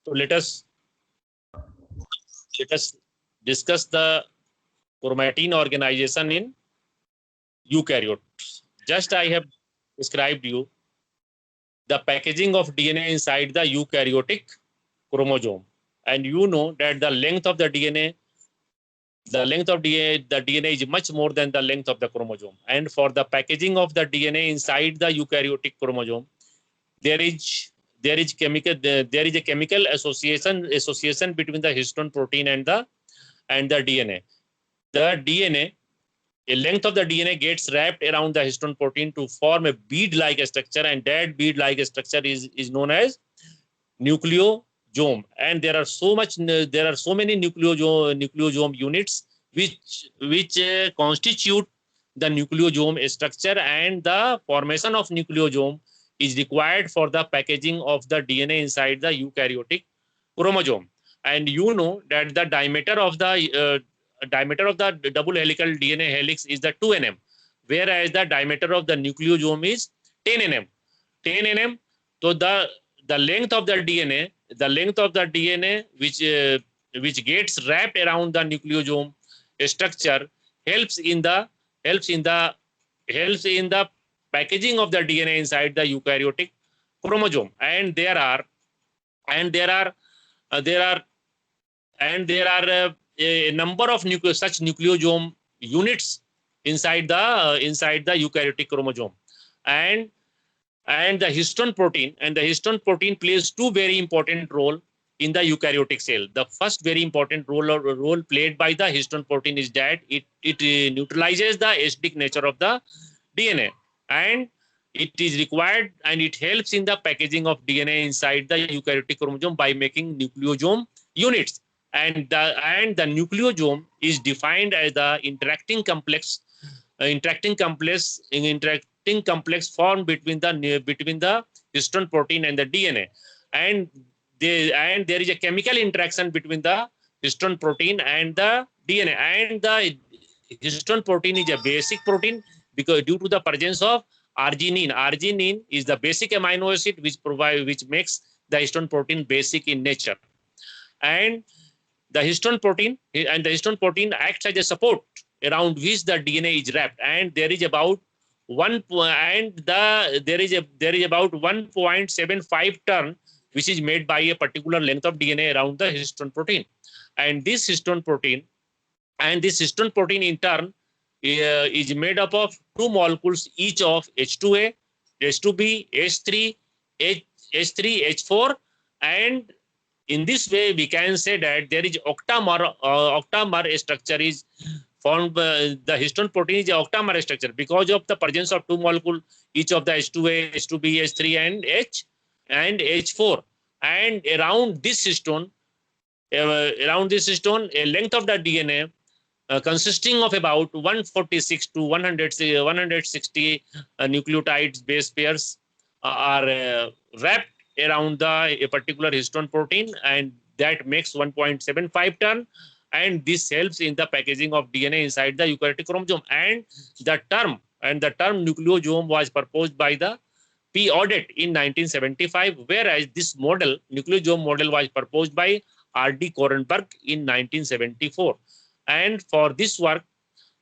So let us discuss the chromatin organization in eukaryotes. Just I have described you the packaging of DNA inside the eukaryotic chromosome, and you know that the length of the DNA is much more than the length of the chromosome. And for the packaging of the DNA inside the eukaryotic chromosome, there is a chemical association between the histone protein and the DNA. The DNA, a length of the DNA gets wrapped around the histone protein to form a bead-like structure, and that bead-like structure is known as nucleosome. And there are so many nucleosome units which constitute the nucleosome structure, and the formation of nucleosome is required for the packaging of the DNA inside the eukaryotic chromosome. And you know that the diameter of the double helical DNA helix is the 2 nm, whereas the diameter of the nucleosome is 10 nm. 10 nm. So the length of the DNA which gets wrapped around the nucleosome structure helps in the packaging of the DNA inside the eukaryotic chromosome. And there are a number of such nucleosome units inside the eukaryotic chromosome. And the histone protein plays two very important role in the eukaryotic cell. The first very important role played by the histone protein is that it neutralizes the acidic nature of the DNA, and it is required, and it helps in the packaging of DNA inside the eukaryotic chromosome by making nucleosome units. And the nucleosome is defined as the interacting complex formed between the histone protein and the DNA. And there is a chemical interaction between the histone protein and the DNA. And the histone protein is a basic protein because due to the presence of arginine. Arginine is the basic amino acid which makes the histone protein basic in nature. And the histone protein acts as a support around which the DNA is wrapped. And there is about 1.75 turn which is made by a particular length of DNA around the histone protein. And this histone protein in turn is made up of two molecules each of H2A, H2B, H3, H4, and in this way we can say that there is octamer structure is formed. The histone protein is an octamer structure because of the presence of two molecules each of the H2A, H2B, H3, and H4. And around this histone, a length of the DNA consisting of about 146 to 160 nucleotides base pairs are wrapped around a particular histone protein, and that makes 1.75 ton. And this helps in the packaging of DNA inside the eukaryotic chromosome. And the term nucleosome was proposed by the P. Audet in 1975, whereas this nucleosome model was proposed by R.D. Korenberg in 1974. And for this work,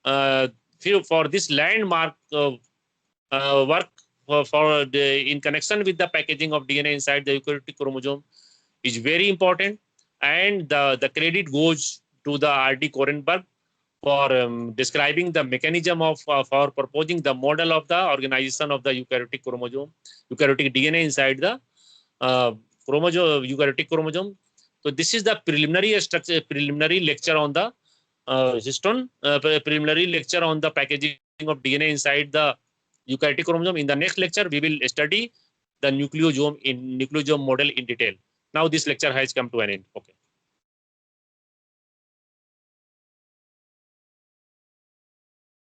for this landmark work in connection with the packaging of DNA inside the eukaryotic chromosome is very important. And the credit goes to the R.D. Korenberg for describing the mechanism for proposing the model of the organization of the eukaryotic DNA inside the eukaryotic chromosome. So this is the preliminary lecture on the preliminary lecture on the packaging of DNA inside the eukaryotic chromosome. In the next lecture, we will study the nucleosome model in detail. Now this lecture has come to an end. Okay.